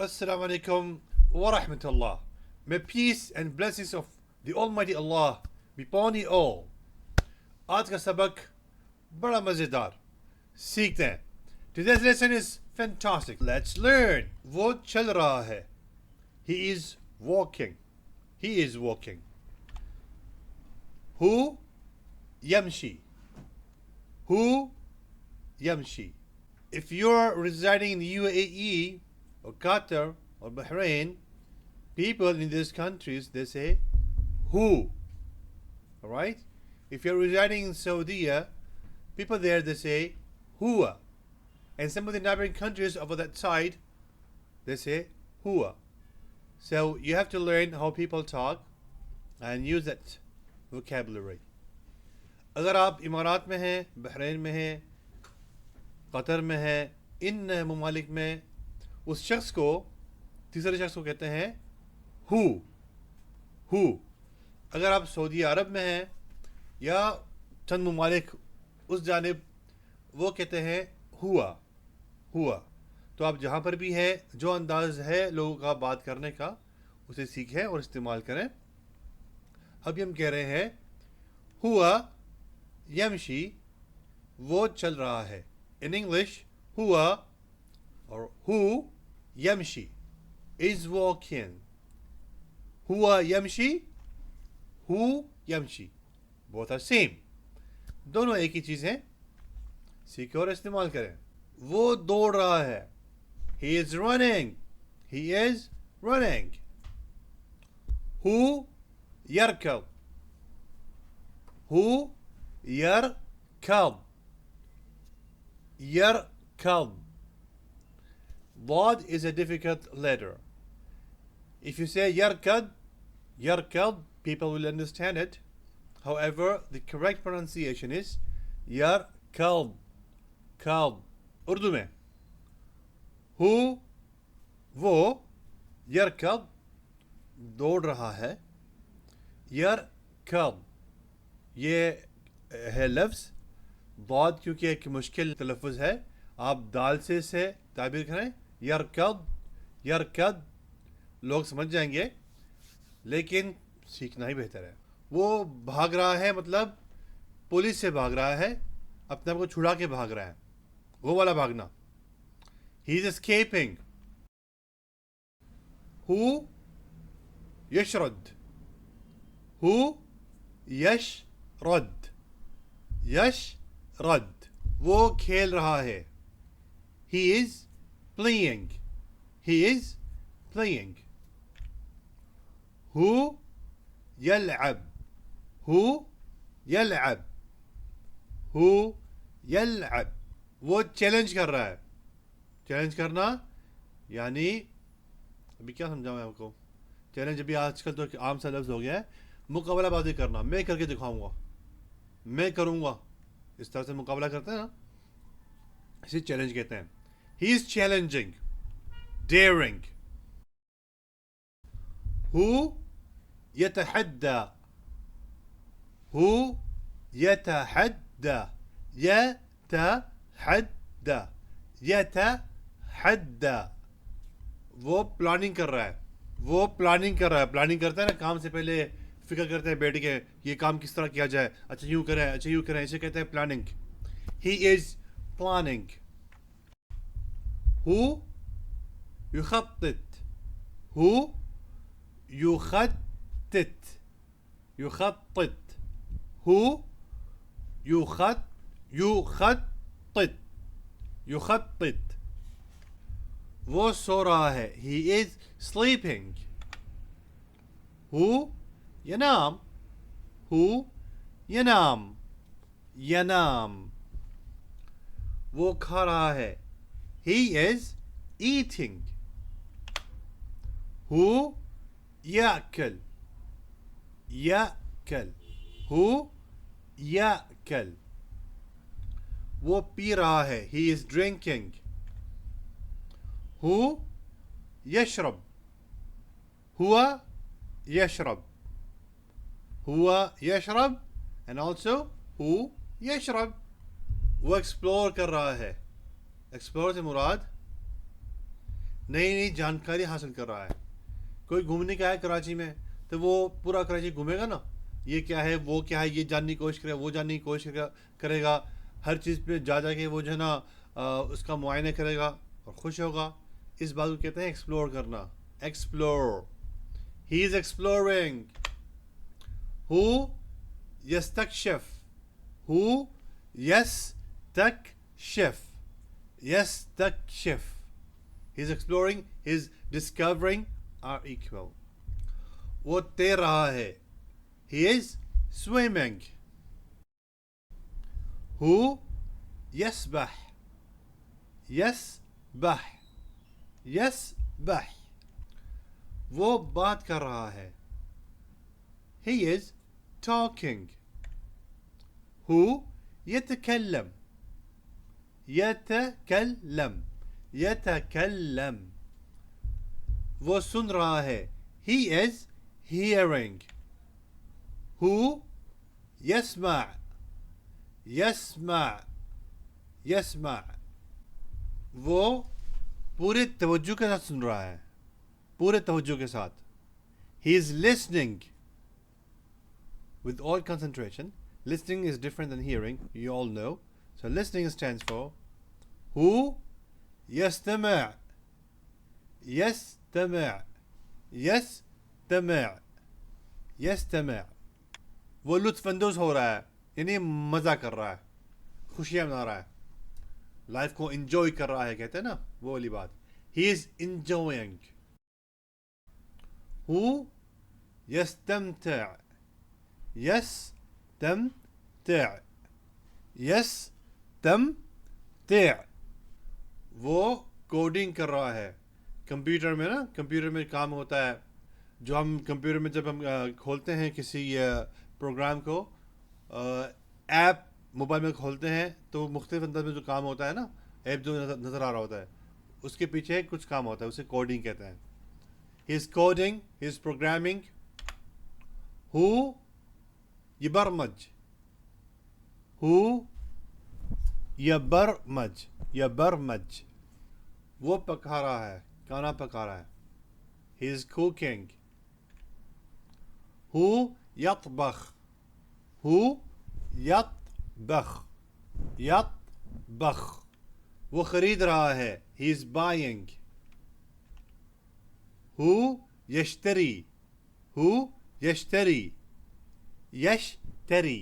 Assalamu alaikum wa rahmatullah. May peace and blessings of the Almighty Allah be upon you all. آج کا سبق بڑا مزیدار سیکھتے ہیں. Today's lesson is fantastic. Let's learn. وہ چل رہا ہے. He is walking. He is walking. هو يمشي. هو يمشي. If you're residing in the UAE or Qatar or Bahrain, people in these countries, they say who. Alright? If you're residing in Saudi, people there, they say huwa. And some of the neighboring countries over that side, they say huwa. So you have to learn how people talk and use that vocabulary. اگر آپ امارات میں ہیں، بحرین میں ہیں، قطر میں ہیں، ان ممالک میں اس شخص کو، تیسرے شخص کو کہتے ہیں ہو. اگر آپ سعودی عرب میں ہیں یا چند ممالک اس جانب، وہ کہتے ہیں ہوا. تو آپ جہاں پر بھی ہیں، جو انداز ہے لوگوں کا بات کرنے کا، اسے سیکھیں اور استعمال کریں. ابھی ہم کہہ رہے ہیں ہوا یمشی، وہ چل رہا ہے. In English, ہوا or who یمشی is walking. ہوا یمشی، who یمشی. Both are same. دونوں ایک ہی چیز ہیں. سیکھیں اور استعمال کریں. وہ دوڑ رہا ہے. He is running. He is running. هو يركض. هو يركض. يركض. ضاد is a difficult letter. If you say يركض, people will understand it. However, the correct pronunciation is يركض. Urdu میں وہ يركض دوڑ رہا ہے. يركض یہ ہے لفظ. ضاد کیونکہ ایک مشکل تلفظ ہے، آپ دال سے تعبیر کریں. يركض لوگ سمجھ جائیں گے، لیکن سیکھنا ہی بہتر ہے. وہ بھاگ رہا ہے، مطلب پولیس سے بھاگ رہا ہے، اپنے آپ کو چھڑا کے بھاگ رہا ہے، وہ والا بھاگنا. He is escaping. هو يشرد. هو يشرد. وہ کھیل رہا ہے. He is playing. هو يلعب. وہ چیلنج کر رہا ہے. چیلنج کرنا یعنی، ابھی کیا سمجھاؤں میں آپ کو. چیلنج ابھی آج کل تو عام سا لفظ ہو گیا ہے. مقابلہ بازی کرنا، میں کر کے دکھاؤں گا، میں کروں گا، اس طرح سے مقابلہ کرتے ہیں نا، اسے چیلنج کہتے ہیں. He is challenging, daring. هو يتحدى. وہ پلاننگ کر رہا ہے. پلاننگ کرتا ہے نا، کام سے پہلے فکر کرتے ہیں بیٹھ کے، یہ کام کس طرح کیا جائے، اچھا یوں کریں، اسے کہتے ہیں پلاننگ. He is planning. هو يخطط. هو يخطط. وہ سو رہا ہے. He is sleeping. هو ينام. وہ کھا رہا ہے. He is eating. هو يأكل. هو يأكل. وہ پی رہا ہے. He is drinking. هو يشرب. هو يشرب and also هو يشرب. وہ ایکسپلور کر رہا ہے. ایکسپلور سے مراد نئی نئی جانکاری حاصل کر رہا ہے. کوئی گھومنے کا ہے کراچی میں تو وہ پورا کراچی گھومے گا نا, یہ کیا ہے وہ کیا ہے یہ جاننے کی کوشش کرے گا, وہ جاننے کی کوشش کرے گا, ہر چیز پہ جا کے وہ جو ہے نا اس کا معائنہ کرے گا اور خوش ہوگا. اس بات کو کہتے ہیں ایکسپلور کرنا. Explore, he is exploring. ہو یستکشف, ہو یستکشف, یستکشف. He is exploring, he is discovering are equal. وہ تیر رہا ہے. He is swimming. هو يسبح, يسبح, يسبح. وہ بات کر رہا ہے. He is talking. هو يتكلم, يتكلم, يتكلم. وہ سن رہا ہے. He is hearing. هو يسمع, يسمع, يسمع. وہ پورے توجہ کے ساتھ سن رہا ہے, پورے توجہ کے ساتھ. He is listening with all concentration. Listening is different than hearing, you all know. So listening stands for هو يستمع, يستمع, يستمع, يستمع. وہ لطف اندوز ہو رہا ہے, یعنی مزہ کر رہا ہے, خوشیاں منا رہا ہے, لائف کو انجوائے کر رہا ہے, کہتے ہیں نا وہ والی بات. He is enjoying. هو يستمتع, يستمتع, يستمتع. وہ کوڈنگ کر رہا ہے. کمپیوٹر میں نا, کمپیوٹر میں کام ہوتا ہے, جو ہم کمپیوٹر میں جب ہم کھولتے ہیں کسی پروگرام کو, ایپ موبائل میں کھولتے ہیں تو مختلف انداز میں جو کام ہوتا ہے نا, ایپ جو نظر آ رہا ہوتا ہے, اس کے پیچھے کچھ کام ہوتا ہے, اسے کوڈنگ کہتے ہیں. He is coding, he is programming. هو يبرمج, هو يبرمج, يبرمج. وہ پکا رہا ہے, کھانا پکا رہا ہے. He is cooking. هو يطبخ, هو يطبخ, يطبخ. وہ خرید رہا ہے. He is buying. هو يشتري, هو يشتري, يشتري.